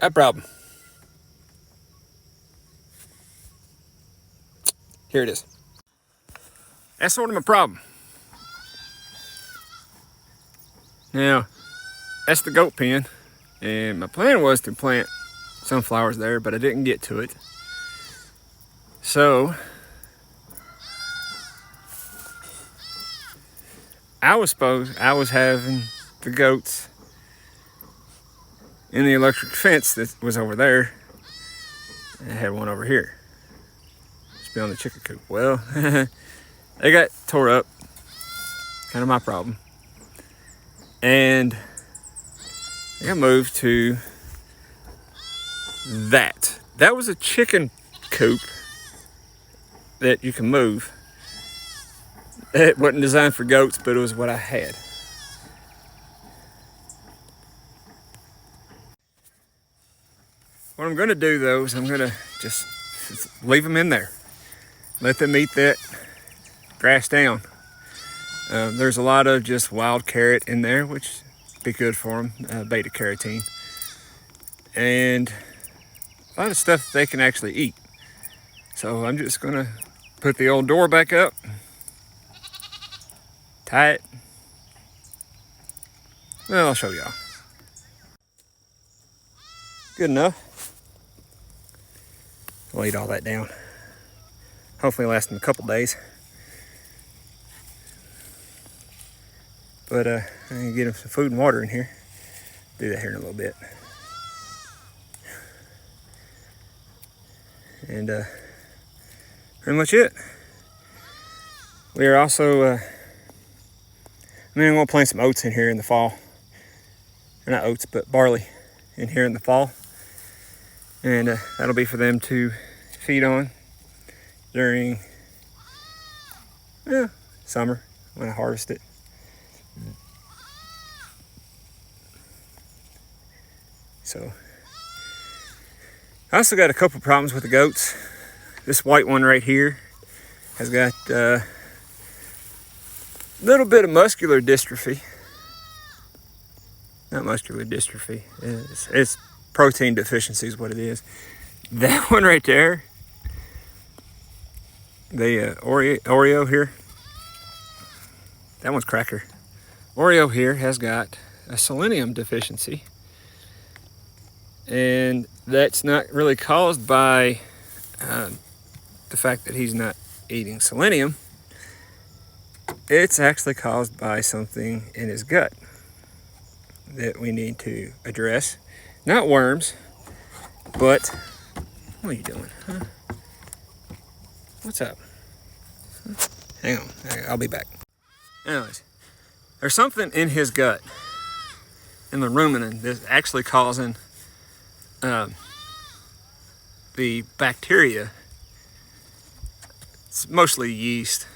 That problem. Here it is. That's sort of my problem. Now, that's the goat pen, and my plan was to plant sunflowers there, but I didn't get to it. So, I was having the goats in the electric fence that was over there. And I had one over here. Just beyond the chicken coop. Well, they got tore up. Kind of my problem. And I got moved to that. That was a chicken coop that you can move. It wasn't designed for goats, but it was what I had. What I'm gonna do though is I'm gonna just leave them in there. Let them eat that grass down. There's a lot of just wild carrot in there, which be good for them, beta carotene. And a lot of stuff they can actually eat. So I'm just gonna put the old door back up, tie it. Well, I'll show y'all. Good enough. I'll eat all that down. Hopefully last them a couple days. But I can get them some food and water in here. Do that here in a little bit. And pretty much it. We are also, I'm gonna plant some oats in here in the fall. Or not oats, but barley in here in the fall. And that'll be for them to feed on during summer when I harvest it. So I also got a couple problems with the goats. This white one right here has got a little bit of muscular dystrophy. Not muscular dystrophy. It's protein deficiency is what it is. That one right there, the Oreo here, that one's Cracker. Oreo here has got a selenium deficiency. And that's not really caused by the fact that he's not eating selenium. It's actually caused by something in his gut that we need to address. Not worms, but what are you doing? Huh? What's up? Hang on, I'll be back. Anyways, there's something in his gut, in the rumen, that's actually causing the bacteria, it's mostly yeast,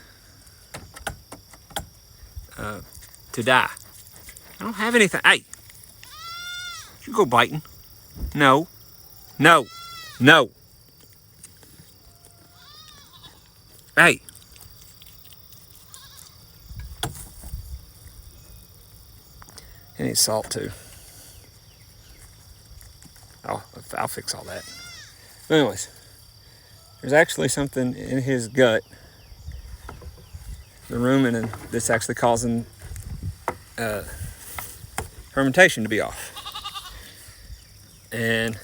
to die. I don't have anything. Hey, you go biting? No, no, no. Hey. He needs salt too. I'll fix all that. But anyways, there's actually something in his gut, the rumen, that's actually causing fermentation to be off. And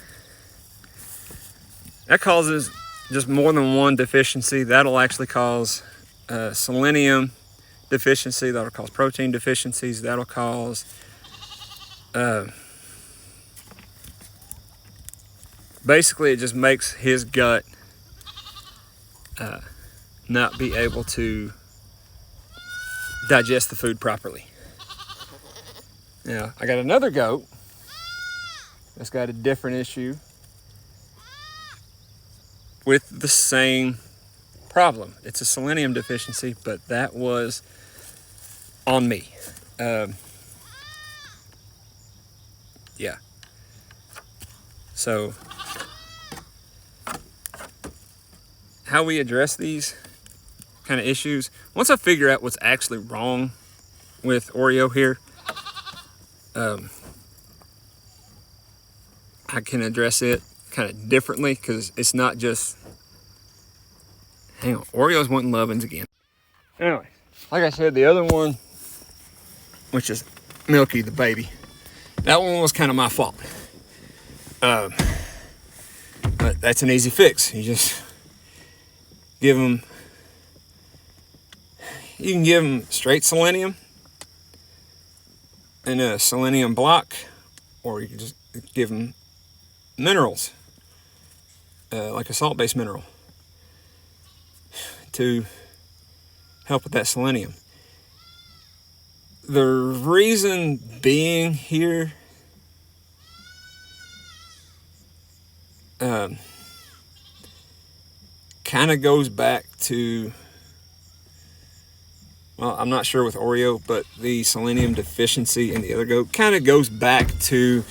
that causes just more than one deficiency. That'll actually cause selenium deficiency. That'll cause protein deficiencies. That'll cause basically it just makes his gut not be able to digest the food properly. Now, I got another goat that's got a different issue with the same problem. It's a selenium deficiency, but that was on me. Yeah. So, how we address these kind of issues, once I figure out what's actually wrong with Oreo here, I can address it kind of differently, because it's not just, hang on, Oreo's wanting lovin's again. Anyway, like I said, the other one, which is Milky the baby, that one was kind of my fault. But that's an easy fix. You just give them, you can give them straight selenium in a selenium block, or you can just give them minerals, like a salt-based mineral, to help with that selenium. The reason being here, kind of goes back to, well, I'm not sure with Oreo, but the selenium deficiency in the other goat kind of goes back to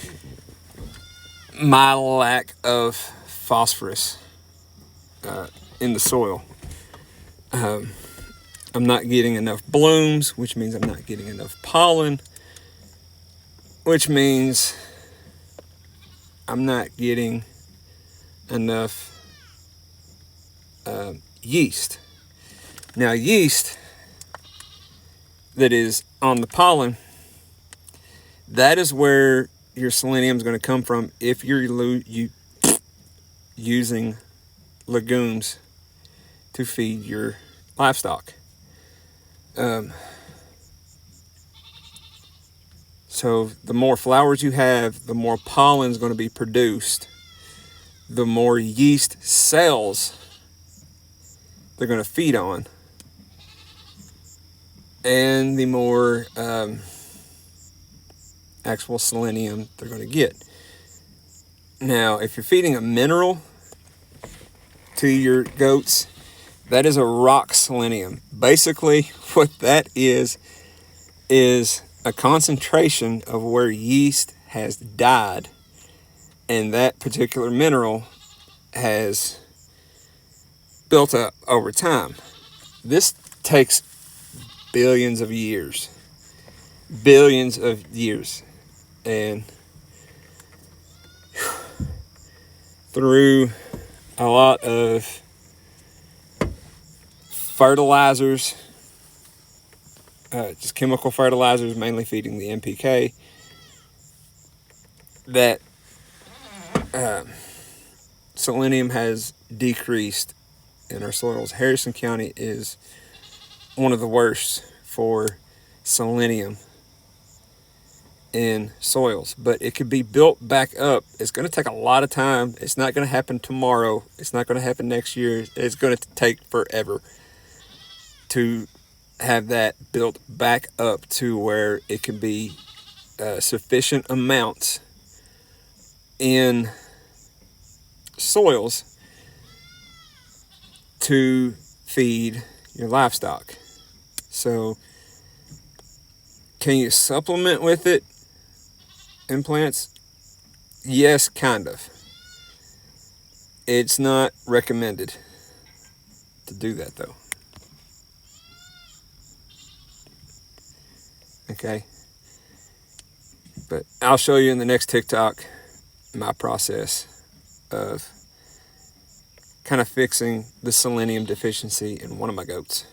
my lack of phosphorus in the soil. I'm not getting enough blooms, which means I'm not getting enough pollen, which means I'm not getting enough yeast. Now, yeast that is on the pollen, that is where your selenium is going to come from if you're using legumes to feed your livestock. So the more flowers you have, the more pollen is going to be produced, the more yeast cells they're going to feed on, and the more actual selenium they're going to get. Now, if you're feeding a mineral to your goats, that is a rock selenium. Basically, what that is a concentration of where yeast has died, and that particular mineral has built up over time. This takes billions of years. And through a lot of fertilizers, just chemical fertilizers, mainly feeding the NPK, that selenium has decreased in our soils. Harrison County is one of the worst for selenium in soils, but it could be built back up. It's going to take a lot of time. It's not going to happen tomorrow. It's not going to happen next year. It's going to take forever to have that built back up to where it can be sufficient amounts in soils to feed your livestock. So, can you supplement with it in plants? Yes, kind of. It's not recommended to do that, though. Okay? But I'll show you in the next TikTok my process of kind of fixing the selenium deficiency in one of my goats.